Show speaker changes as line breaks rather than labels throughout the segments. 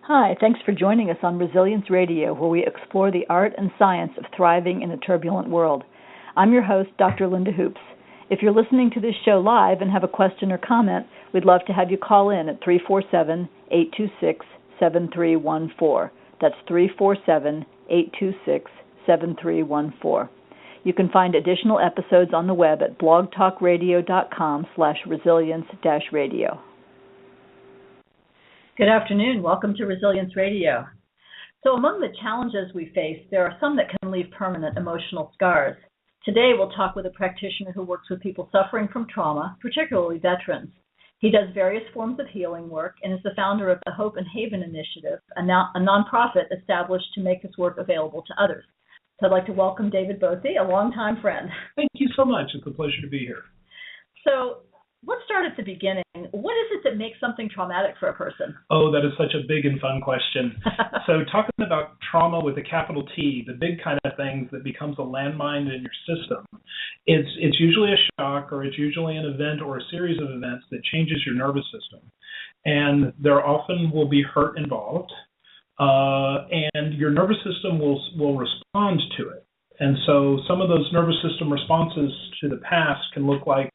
Hi, thanks for joining us on Resilience Radio, where we explore the art and science of thriving in a turbulent world. I'm your host, Dr. Linda Hoops. If you're listening to this show live and have a question or comment, we'd love to have you call in at 347-826-7314. That's 347-826-7314. You can find additional episodes on the web at blogtalkradio.com/resilience-radio. Good afternoon. Welcome to Resilience Radio. So among the challenges we face, there are some that can leave permanent emotional scars. Today, we'll talk with a practitioner who works with people suffering from trauma, particularly veterans. He does various forms of healing work and is the founder of the Hope and Haven Initiative, a nonprofit established to make this work available to others. So I'd like to welcome David Bosey, a longtime friend.
Thank you so much. It's a pleasure to be here.
So let's start at the beginning. What is it that makes something traumatic for a person?
Oh, that is such a big and fun question. So talking about trauma with a capital T, the big kind of things that becomes a landmine in your system, it's usually a shock, or it's usually an event or a series of events that changes your nervous system. And there often will be hurt involved, and your nervous system will respond to it. And so some of those nervous system responses to the past can look like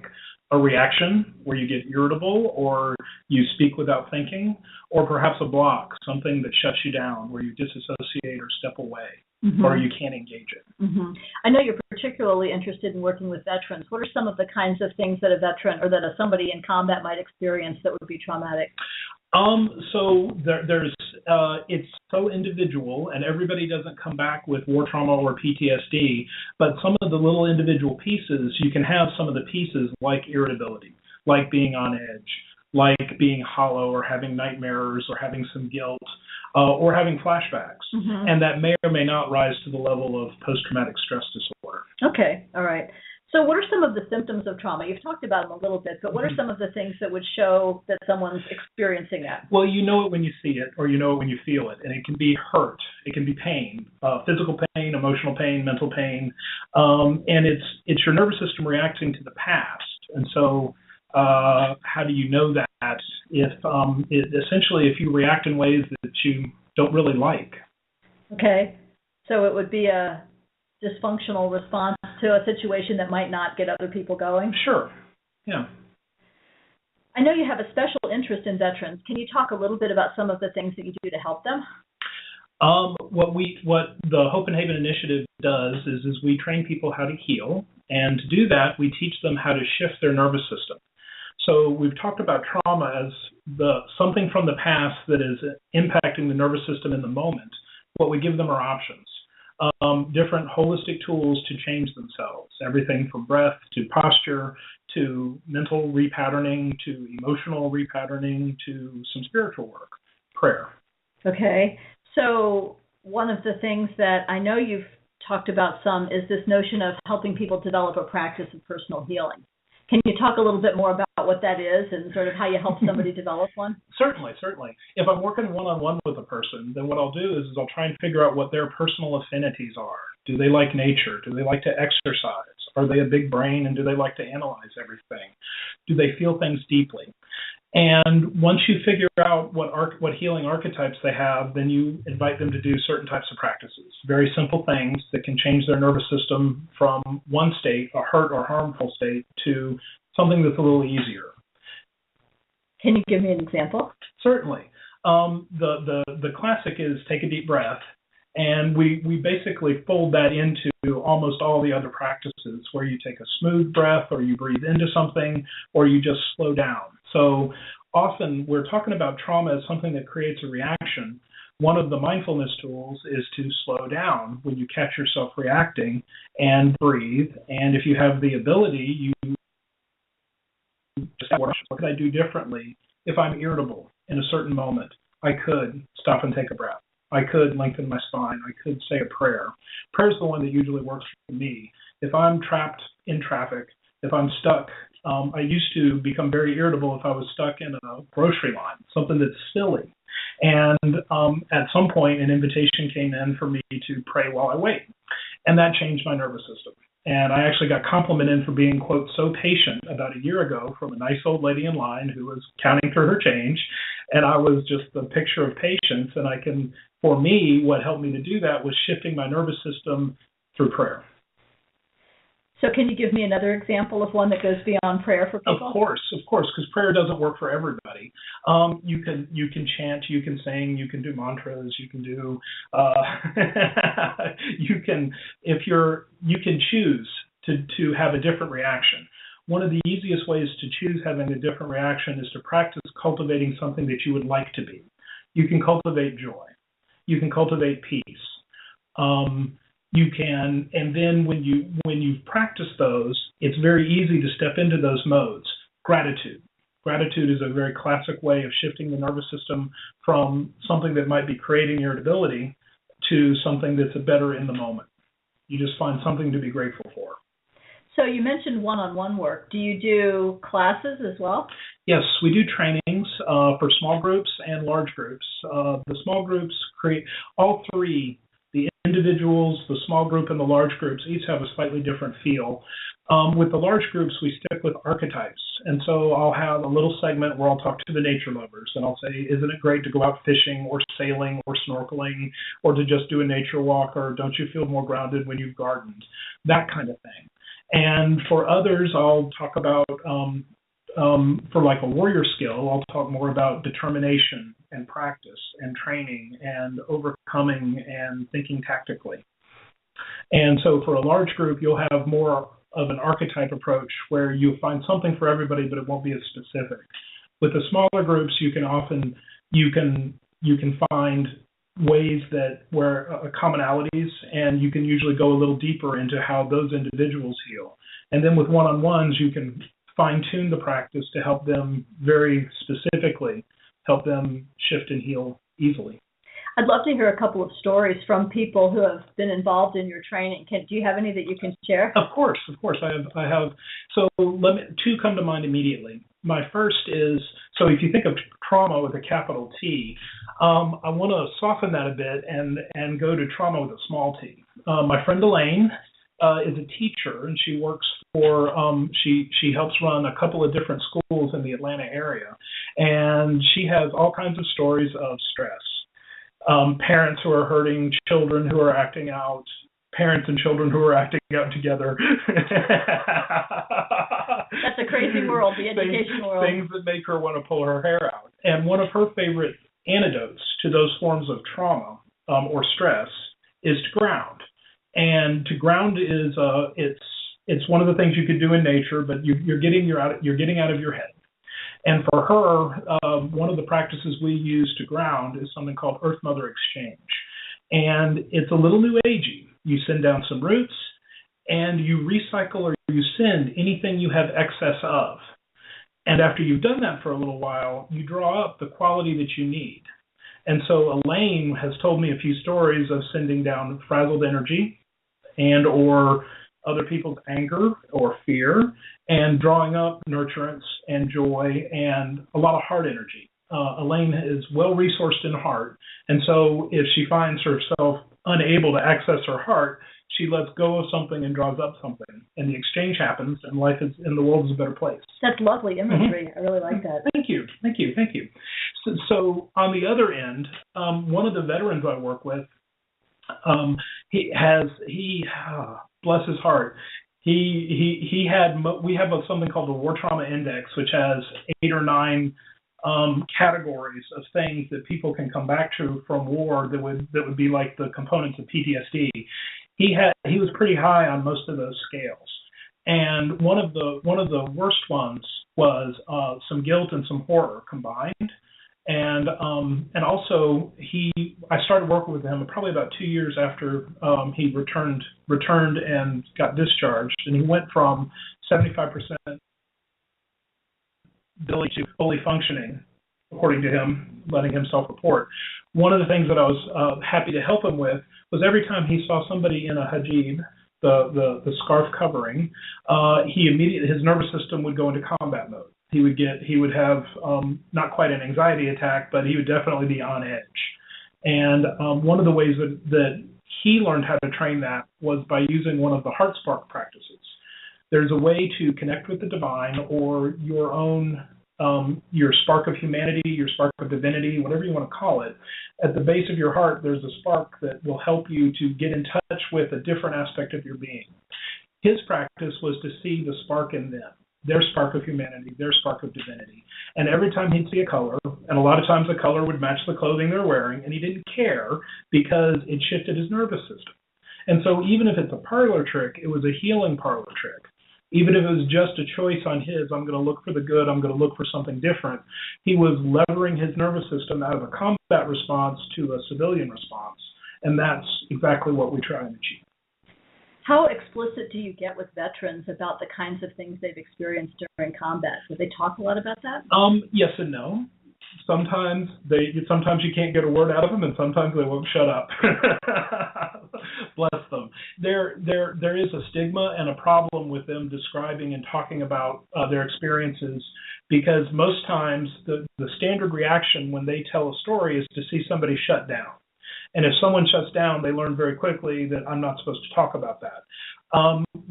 a reaction where you get irritable, or you speak without thinking, or perhaps a block, something that shuts you down, where you disassociate or step away, or you can't engage it.
I know you're particularly interested in working with veterans. What are some of the kinds of things that a veteran or that somebody in combat might experience that would be traumatic?
So it's so individual, and everybody doesn't come back with war trauma or PTSD, but some of the little individual pieces, you can have some of the pieces like irritability, like being on edge, like being hollow or having nightmares or having some guilt, or having flashbacks. And that may or may not rise to the level of post-traumatic stress disorder.
Okay, all right. So what are some of the symptoms of trauma? You've talked about them a little bit, but what are some of the things that would show that someone's experiencing that?
Well, you know it when you see it, or you know it when you feel it, and it can be hurt. It can be pain, physical pain, emotional pain, mental pain, and it's your nervous system reacting to the past. And so how do you know that? Essentially, if you react in ways that you don't really like.
Okay, so it would be a dysfunctional response to a situation that might not get other people going?
Sure, yeah.
I know you have a special interest in veterans. Can you talk a little bit about some of the things that you do to help them?
What the Hope and Haven Initiative does is we train people how to heal, and to do that, we teach them how to shift their nervous system. So we've talked about trauma as something from the past that is impacting the nervous system in the moment. What we give them are options. Different holistic tools to change themselves, everything from breath to posture to mental repatterning to emotional repatterning to some spiritual work, prayer.
Okay, so one of the things that I know you've talked about some is this notion of helping people develop a practice of personal healing. Can you talk a little bit more about what that is and sort of how you help somebody develop one?
Certainly. If I'm working one-on-one with a person, then what I'll do is I'll try and figure out what their personal affinities are. Do they like nature? Do they like to exercise? Are they a big brain, and do they like to analyze everything? Do they feel things deeply? And once you figure out what healing archetypes they have, then you invite them to do certain types of practices, very simple things that can change their nervous system from one state, a hurt or harmful state, to something that's a little easier.
Can you give me an example?
Certainly. The classic is take a deep breath, and we basically fold that into almost all the other practices, where you take a smooth breath, or you breathe into something, or you just slow down. So often we're talking about trauma as something that creates a reaction. One of the mindfulness tools is to slow down when you catch yourself reacting and breathe. And if you have the ability, you just what could I do differently if I'm irritable in a certain moment? I could stop and take a breath. I could lengthen my spine. I could say a prayer. Prayer is the one that usually works for me. If I'm trapped in traffic, if I'm stuck, I used to become very irritable if I was stuck in a grocery line, something that's silly. And at some point, an invitation came in for me to pray while I wait. And that changed my nervous system. And I actually got complimented for being, quote, so patient about a year ago from a nice old lady in line who was counting through her change. And I was just the picture of patience. And for me, what helped me to do that was shifting my nervous system through prayer.
So can you give me another example of one that goes beyond prayer for people?
Of course, because prayer doesn't work for everybody. You can chant, you can sing, you can do mantras, you can do you can choose to have a different reaction. One of the easiest ways to choose having a different reaction is to practice cultivating something that you would like to be. You can cultivate joy. You can cultivate peace. You can, and then when you've practiced those, it's very easy to step into those modes. Gratitude. Gratitude is a very classic way of shifting the nervous system from something that might be creating irritability to something that's better in the moment. You just find something to be grateful for.
So you mentioned one-on-one work. Do you do classes as well?
Yes, we do trainings for small groups and large groups. The small groups create all three. The individuals, the small group, and the large groups each have a slightly different feel. With the large groups, we stick with archetypes. And so I'll have a little segment where I'll talk to the nature lovers, and I'll say, isn't it great to go out fishing or sailing or snorkeling or to just do a nature walk, or don't you feel more grounded when you've gardened? That kind of thing. And for others, I'll talk about, for like a warrior skill, I'll talk more about determination and practice and training and overcoming and thinking tactically. And so for a large group, you'll have more of an archetype approach where you'll find something for everybody, but it won't be as specific. With the smaller groups, you can find ways where commonalities, and you can usually go a little deeper into how those individuals heal. And then with one-on-ones, you can fine-tune the practice to help them very specifically, help them shift and heal easily.
I'd love to hear a couple of stories from people who have been involved in your training. Do you have any that you can share?
Of course. I have. So two come to mind immediately. My first is, so if you think of trauma with a capital T, I want to soften that a bit and go to trauma with a small t. My friend Elaine is a teacher, and she works for, she helps run a couple of different schools in the Atlanta area. And she has all kinds of stories of stress. Parents who are hurting, children who are acting out, parents and children who are acting out together.
That's a crazy world, the education world.
Things that make her want to pull her hair out. And one of her favorite antidotes to those forms of trauma or stress is to ground. And to ground is it's one of the things you could do in nature, but you're getting out of your head. And for her, one of the practices we use to ground is something called Earth Mother Exchange. And it's a little new agey. You send down some roots, and you recycle or you send anything you have excess of. And after you've done that for a little while, you draw up the quality that you need. And so Elaine has told me a few stories of sending down frazzled energy and or other people's anger or fear, and drawing up nurturance and joy and a lot of heart energy. Elaine is well-resourced in heart, and so if she finds herself unable to access her heart, she lets go of something and draws up something, and the exchange happens, and life is, and the world is a better place.
That's lovely imagery. Mm-hmm. I really like that.
Thank you. So on the other end, one of the veterans I work with, bless his heart, we have something called the War Trauma Index, which has 8 or 9 categories of things that people can come back to from war that would be like the components of PTSD. He was pretty high on most of those scales, and one of the worst ones was some guilt and some horror combined. And also I started working with him probably about 2 years after he returned and got discharged, and he went from 75% ability to fully functioning, according to him, letting him self-report. One of the things that I was happy to help him with was every time he saw somebody in a hijab, the scarf covering, his nervous system would go into combat mode. He would have not quite an anxiety attack, but he would definitely be on edge. And one of the ways that he learned how to train that was by using one of the Heart Spark practices. There's a way to connect with the divine or your own, your spark of humanity, your spark of divinity, whatever you want to call it. At the base of your heart, there's a spark that will help you to get in touch with a different aspect of your being. His practice was to see the spark in them, their spark of humanity, their spark of divinity. And every time he'd see a color, and a lot of times the color would match the clothing they're wearing, and he didn't care because it shifted his nervous system. And so even if it's a parlor trick, it was a healing parlor trick. Even if it was just a choice on his, I'm going to look for the good, I'm going to look for something different, he was levering his nervous system out of a combat response to a civilian response. And that's exactly what we try and achieve.
How explicit do you get with veterans about the kinds of things they've experienced during combat? Do they talk a lot about that?
Yes and no. Sometimes you can't get a word out of them, and sometimes they won't shut up. Bless them. There is a stigma and a problem with them describing and talking about their experiences, because most times the standard reaction when they tell a story is to see somebody shut down. And if someone shuts down, they learn very quickly that I'm not supposed to talk about that.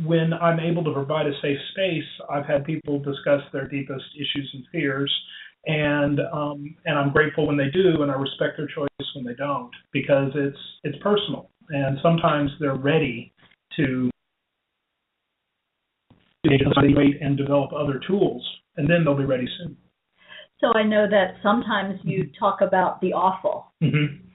When I'm able to provide a safe space, I've had people discuss their deepest issues and fears, and I'm grateful when they do, and I respect their choice when they don't, because it's personal, and sometimes they're ready to evaluate and develop other tools, and then they'll be ready soon.
So I know that sometimes you talk about the awful.
Mm-hmm.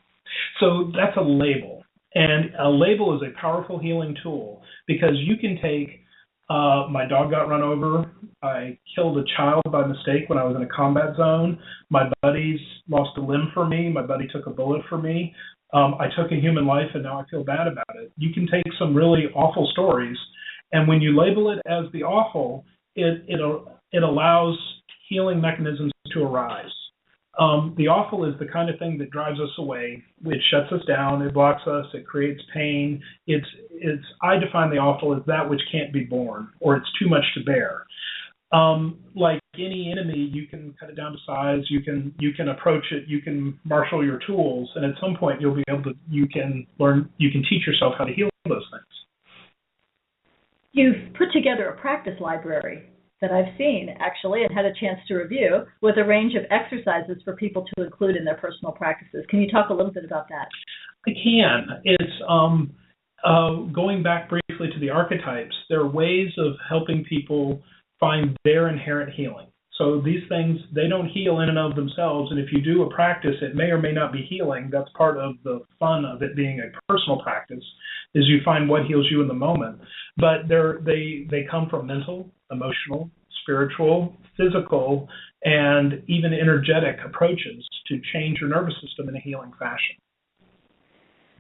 So that's a label, and a label is a powerful healing tool, because you can take, my dog got run over, I killed a child by mistake when I was in a combat zone, my buddies lost a limb for me, my buddy took a bullet for me, I took a human life and now I feel bad about it. You can take some really awful stories, and when you label it as the awful, it allows healing mechanisms to arise. The awful is the kind of thing that drives us away. It shuts us down. It blocks us. It creates pain. I define the awful as that which can't be borne, or it's too much to bear. Like any enemy, you can cut it down to size. You can approach it. You can marshal your tools, and at some point you'll be able to. You can teach yourself how to heal those things.
You've put together a practice library that I've seen, actually, and had a chance to review, with a range of exercises for people to include in their personal practices. Can you talk a little bit about that?
I can. It's going back briefly to the archetypes. There are ways of helping people find their inherent healing. So these things, they don't heal in and of themselves, and if you do a practice, it may or may not be healing. That's part of the fun of it being a personal practice, is you find what heals you in the moment. But they come from mental, emotional, spiritual, physical, and even energetic approaches to change your nervous system in a healing fashion.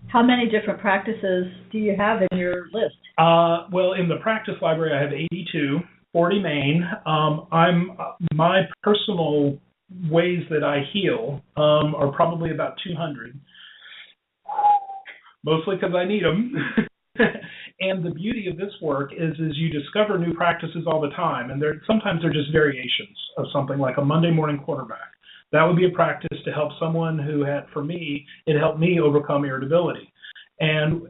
How many different practices do you have in your list?
Well, in the practice library, I have 82, 40 main. My personal ways that I heal are probably about 200, mostly because I need them. And the beauty of this work is you discover new practices all the time, and sometimes they're just variations of something, like a Monday morning quarterback. That would be a practice to help someone who had, for me, it helped me overcome irritability. And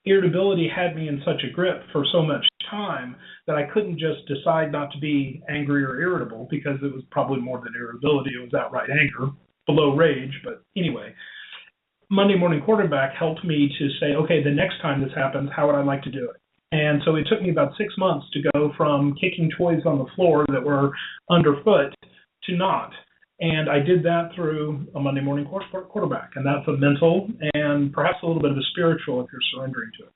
irritability had me in such a grip for so much time that I couldn't just decide not to be angry or irritable, because it was probably more than irritability. It was outright anger, below rage. But anyway, Monday morning quarterback helped me to say, okay, the next time this happens, how would I like to do it? And so it took me about 6 months to go from kicking toys on the floor that were underfoot to not. And I did that through a Monday morning quarterback. And that's a mental and perhaps a little bit of a spiritual if you're surrendering to it.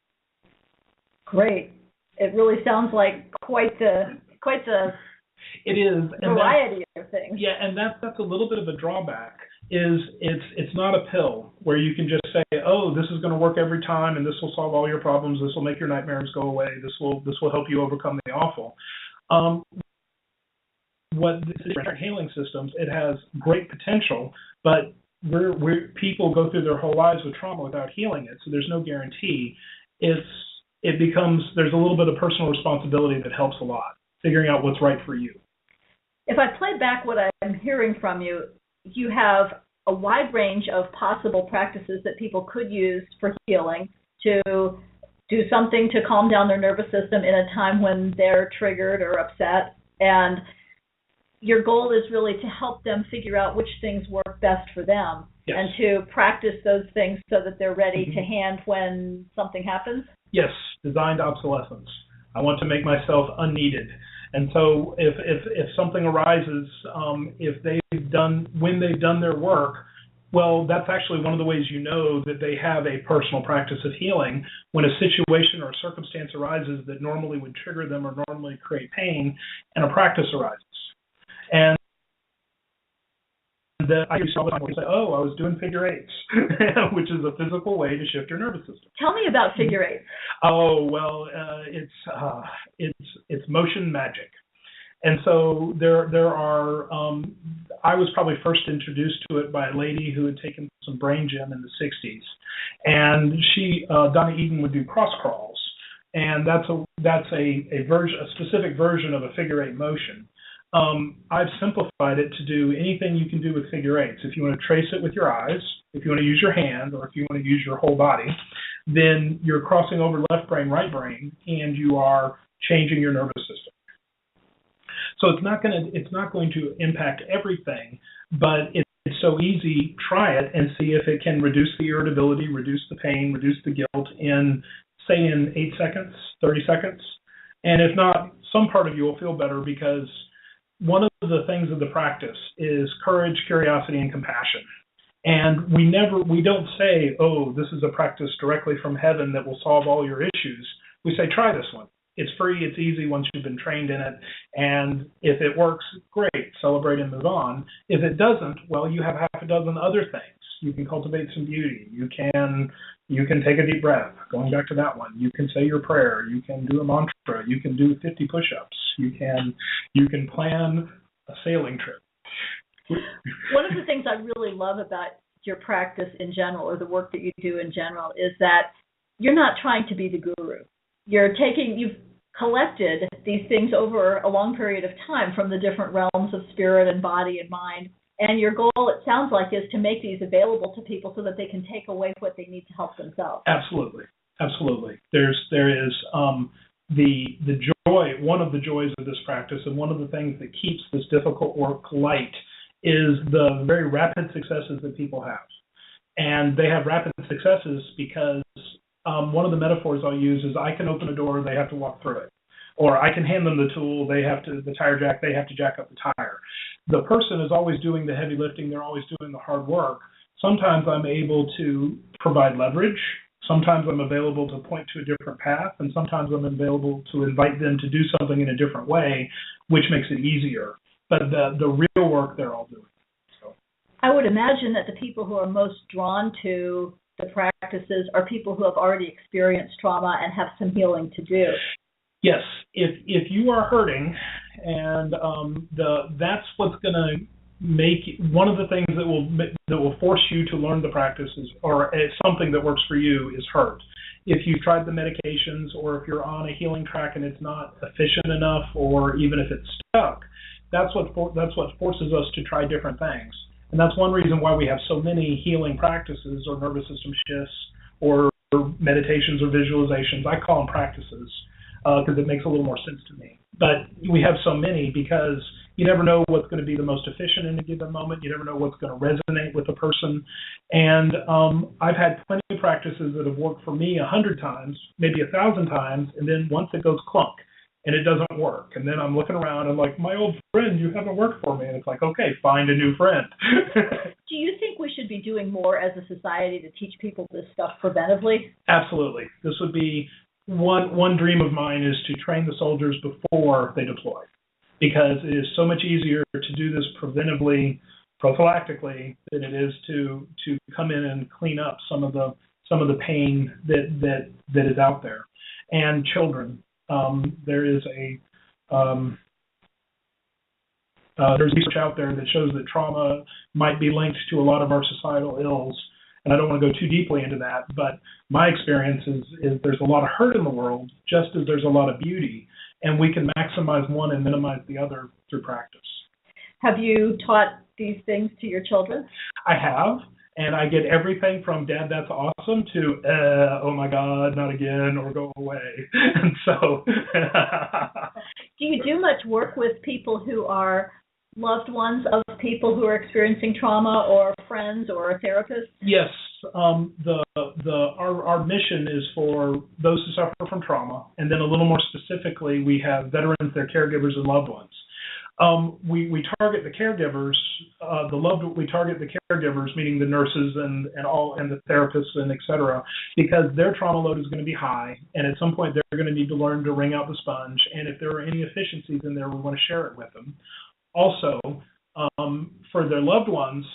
Great. It really sounds like quite the
it is
variety of things.
Yeah, and that's a little bit of a drawback. It's not a pill where you can just say, oh, this is going to work every time, and this will solve all your problems. This will make your nightmares go away. This will help you overcome the awful. What this is healing systems, it has great potential, but people go through their whole lives with trauma without healing it, so there's no guarantee. There's a little bit of personal responsibility that helps a lot, figuring out what's right for you.
If I play back what I'm hearing from you, you have a wide range of possible practices that people could use for healing,
to do something to calm down their nervous system in a time when they're triggered or upset. And your goal is really to help them figure out which things work best for them.
Yes.
And to practice those things so that they're ready to hand when something happens.
Yes, designed obsolescence. I want to make myself unneeded. And so if something arises, when they've done their work, well, that's actually one of the ways you know that they have a personal practice of healing. When a situation or a circumstance arises that normally would trigger them or normally create pain, and a practice arises. And that I used to say, oh, I was doing figure eights, which is a physical way to shift your nervous system.
Tell me about figure eights.
Oh, well, it's motion magic. And so there are, I was probably first introduced to it by a lady who had taken some brain gym in the 60s. And she, Donna Eden, would do cross crawls. And that's a specific version of a figure eight motion. I've simplified it to do anything you can do with figure eights. If you want to trace it with your eyes, if you want to use your hand, or if you want to use your whole body, then you're crossing over left brain, right brain, and you are changing your nervous system. So it's not going to impact everything, but it's so easy. Try it and see if it can reduce the irritability, reduce the pain, reduce the guilt in 8 seconds, 30 seconds. And if not, some part of you will feel better, because one of the things of the practice is courage, curiosity, and compassion. And we don't say, oh, this is a practice directly from heaven that will solve all your issues. We say, try this one. It's free, it's easy once you've been trained in it. And if it works, great, celebrate and move on. If it doesn't, well, you have half a dozen other things. You can cultivate some beauty. You can take a deep breath, going back to that one. You can say your prayer. You can do a mantra. You can do 50 push-ups. You can plan a sailing trip.
One of the things I really love about your practice in general, or the work that you do in general, is that you're not trying to be the guru. You've collected these things over a long period of time from the different realms of spirit and body and mind. And your goal, it sounds like, is to make these available to people so that they can take away what they need to help themselves.
Absolutely. Absolutely. There is the joy, one of the joys of this practice, and one of the things that keeps this difficult work light is the very rapid successes that people have. And they have rapid successes because one of the metaphors I'll use is I can open a door, they have to walk through it. Or I can hand them the tool, they have to jack up the tire. The person is always doing the heavy lifting, they're always doing the hard work. Sometimes I'm able to provide leverage, sometimes I'm available to point to a different path, and sometimes I'm available to invite them to do something in a different way, which makes it easier. But the real work they're all doing. So
I would imagine that the people who are most drawn to the practices are people who have already experienced trauma and have some healing to do.
Yes, if you are hurting, and that's what's going to make one of the things that will force you to learn the practices, or something that works for you, is hurt. If you've tried the medications, or if you're on a healing track and it's not efficient enough, or even if it's stuck, that's what forces us to try different things. And that's one reason why we have so many healing practices, or nervous system shifts, or meditations or visualizations. I call them practices because it makes a little more sense to me. But we have so many because you never know what's going to be the most efficient in a given moment. You never know what's going to resonate with a person. And I've had plenty of practices that have worked for me 100 times, maybe 1,000 times, and then once it goes clunk and it doesn't work. And then I'm looking around and like, my old friend, you haven't worked for me. And it's like, okay, find a new friend.
Do you think we should be doing more as a society to teach people this stuff preventively?
Absolutely. This would be one dream of mine, is to train the soldiers before they deploy, because it is so much easier to do this preventively, prophylactically, than it is to come in and clean up some of the pain that is out there. And children, there's research out there that shows that trauma might be linked to a lot of our societal ills. And I don't want to go too deeply into that, but my experience is there's a lot of hurt in the world, just as there's a lot of beauty, and we can maximize one and minimize the other through practice.
Have you taught these things to your children?
I have, And I get everything from "Dad, that's awesome" to "Oh my God, not again," or "Go away." And so,
do you do much work with people who are loved ones of people who are experiencing trauma, or friends, or therapists?
Yes, our mission is for those who suffer from trauma, and then a little more specifically, we have veterans, their caregivers, and loved ones. We target the caregivers, we target the caregivers, meaning the nurses and the therapists and et cetera, because their trauma load is going to be high, and at some point they're going to need to learn to wring out the sponge. And if there are any efficiencies in there, we want to share it with them. Also, for their loved ones,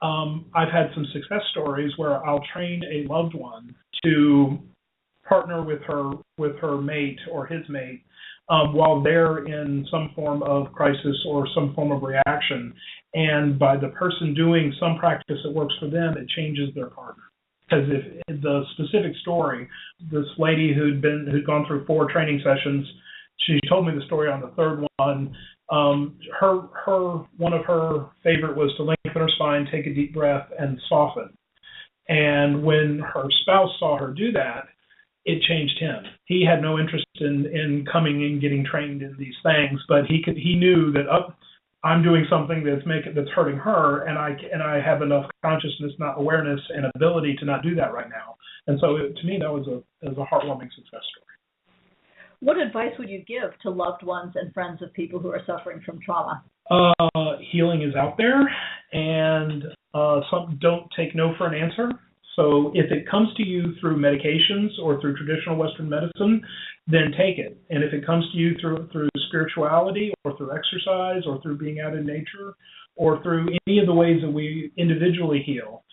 I've had some success stories where I'll train a loved one to partner with her mate or his mate while they're in some form of crisis or some form of reaction. And by the person doing some practice that works for them, it changes their partner. Because if the specific story, this lady who'd gone through 4 training sessions, she told me the story on the third one. One of her favorite was to lengthen her spine, take a deep breath, and soften. And when her spouse saw her do that, it changed him. He had no interest in coming and getting trained in these things, but he knew that I'm doing something that's hurting her, and I have enough consciousness, not awareness, and ability to not do that right now. And so to me, that was a heartwarming success story.
What advice would you give to loved ones and friends of people who are suffering from trauma?
Healing is out there, and don't take no for an answer. So if it comes to you through medications or through traditional Western medicine, then take it. And if it comes to you through spirituality or through exercise or through being out in nature or through any of the ways that we individually heal,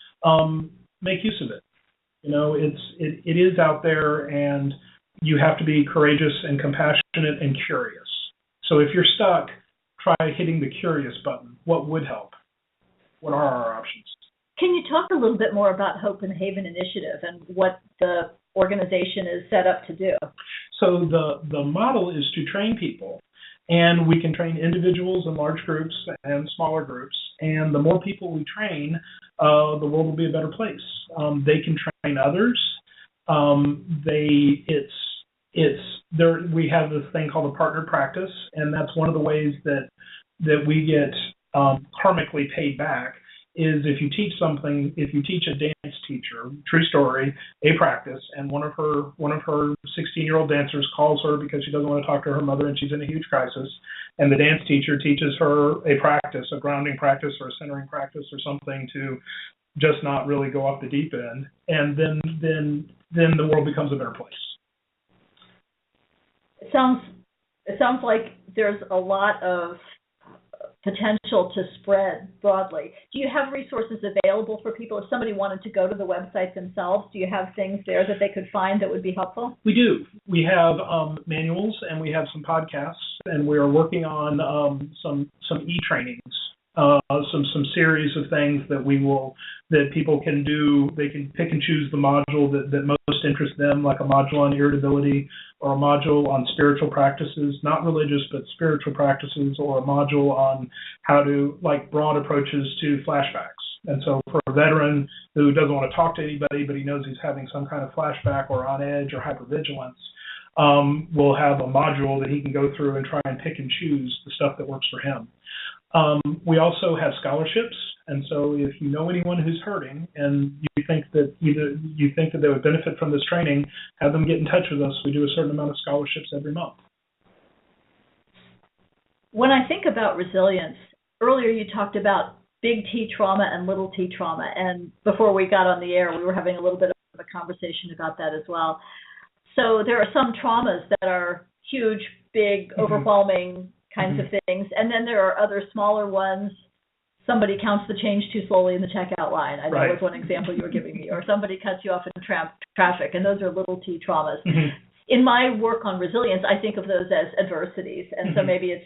make use of it. You know, it is out there, and you have to be courageous and compassionate and curious. So if you're stuck, try hitting the curious button. What would help? What are our options?
Can you talk a little bit more about Hope in the Haven Initiative and what the organization is set up to do?
So the model is to train people, and we can train individuals in large groups and smaller groups. And the more people we train, the world will be a better place. They can train others. We have this thing called a partner practice, and that's one of the ways that we get karmically paid back. Is if you teach a dance teacher, true story, a practice, and one of her 16-year-old dancers calls her because she doesn't want to talk to her mother and she's in a huge crisis, and the dance teacher teaches her a practice, a grounding practice or a centering practice or something to just not really go off the deep end, and then the world becomes a better place.
It sounds like there's a lot of potential to spread broadly. Do you have resources available for people? If somebody wanted to go to the website themselves, do you have things there that they could find that would be helpful?
We do. We have manuals, and we have some podcasts, and we are working on some e-trainings, some series of things that people can do. They can pick and choose the module that most interests them, like a module on irritability or a module on spiritual practices, not religious, but spiritual practices, or a module on how to, like, broad approaches to flashbacks. And so for a veteran who doesn't want to talk to anybody, but he knows he's having some kind of flashback or on edge or hypervigilance, we'll have a module that he can go through and try and pick and choose the stuff that works for him. We also have scholarships, and so if you know anyone who's hurting and you think that they would benefit from this training, have them get in touch with us. We do a certain amount of scholarships every month.
When I think about resilience, earlier you talked about big T trauma and little T trauma, and before we got on the air, we were having a little bit of a conversation about that as well. So there are some traumas that are huge, big, overwhelming kinds of things, and then there are other smaller ones. Somebody counts the change too slowly in the checkout line. I know was one example you were giving me. Or somebody cuts you off in traffic, and those are little T traumas. In my work on resilience, I think of those as adversities, and so maybe it's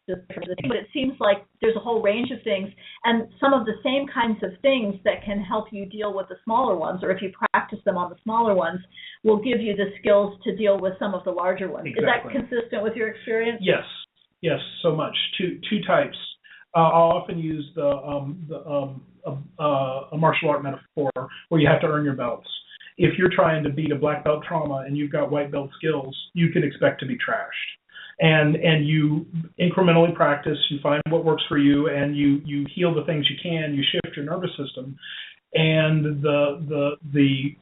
just different. But it seems like there's a whole range of things, and some of the same kinds of things that can help you deal with the smaller ones, or if you practice them on the smaller ones, will give you the skills to deal with some of the larger ones. Exactly. Is that consistent with your experience?
Yes, so much. Two types. I'll often use a a martial art metaphor where you have to earn your belts. If you're trying to beat a black belt trauma and you've got white belt skills, you can expect to be trashed. And you incrementally practice, you find what works for you, and you heal the things you can, you shift your nervous system, and the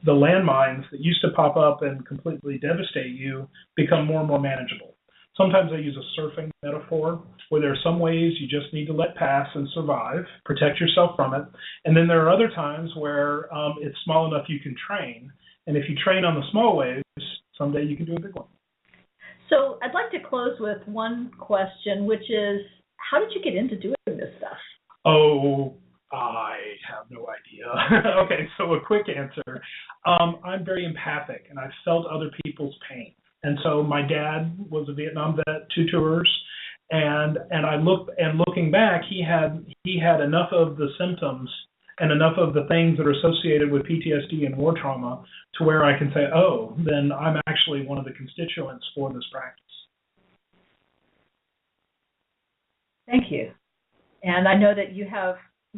landmines that used to pop up and completely devastate you become more and more manageable. Sometimes I use a surfing metaphor where there are some ways you just need to let pass and survive, protect yourself from it, and then there are other times where it's small enough you can train, and if you train on the small waves, someday you can do a big one.
So I'd like to close with one question, which is, how did you get into doing this stuff?
Oh, I have no idea. Okay, so a quick answer. I'm very empathic, and I've felt other people's pain. And so my dad was a Vietnam vet, 2 tours, and looking back, he had enough of the symptoms and enough of the things that are associated with PTSD and war trauma to where I can say, oh, then I'm actually one of the constituents for this practice.
Thank you. And I know that you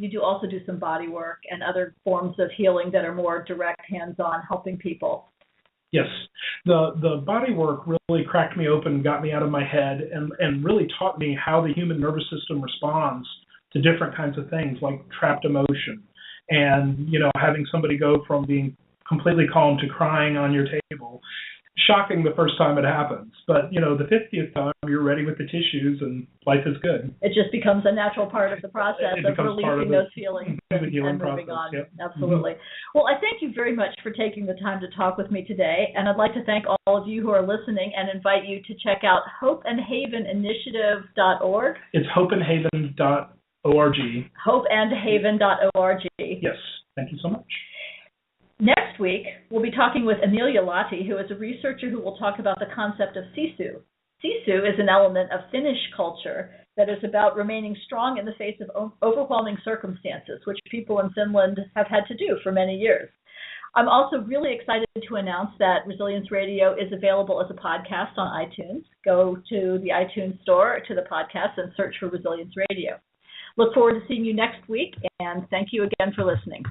do also do some body work and other forms of healing that are more direct, hands-on, helping people.
Yes. The body work really cracked me open, got me out of my head, and really taught me how the human nervous system responds to different kinds of things like trapped emotion and, having somebody go from being completely calm to crying on your table. Shocking the first time it happens, but the 50th time you're ready with the tissues and life is good.
It just becomes a natural part of the process of releasing those feelings and moving
process.
on.
Yep.
Absolutely. Mm-hmm. Well, I thank you very much for taking the time to talk with me today, and I'd like to thank all of you who are listening and invite you to check out hopeandhaveninitiative.org.
It's hopeandhaven.org.
Hopeandhaven.org.
Yes. Thank you so much.
Next week, we'll be talking with Amelia Lahti, who is a researcher who will talk about the concept of sisu. Sisu is an element of Finnish culture that is about remaining strong in the face of overwhelming circumstances, which people in Finland have had to do for many years. I'm also really excited to announce that Resilience Radio is available as a podcast on iTunes. Go to the iTunes store, to the podcast, and search for Resilience Radio. Look forward to seeing you next week, and thank you again for listening.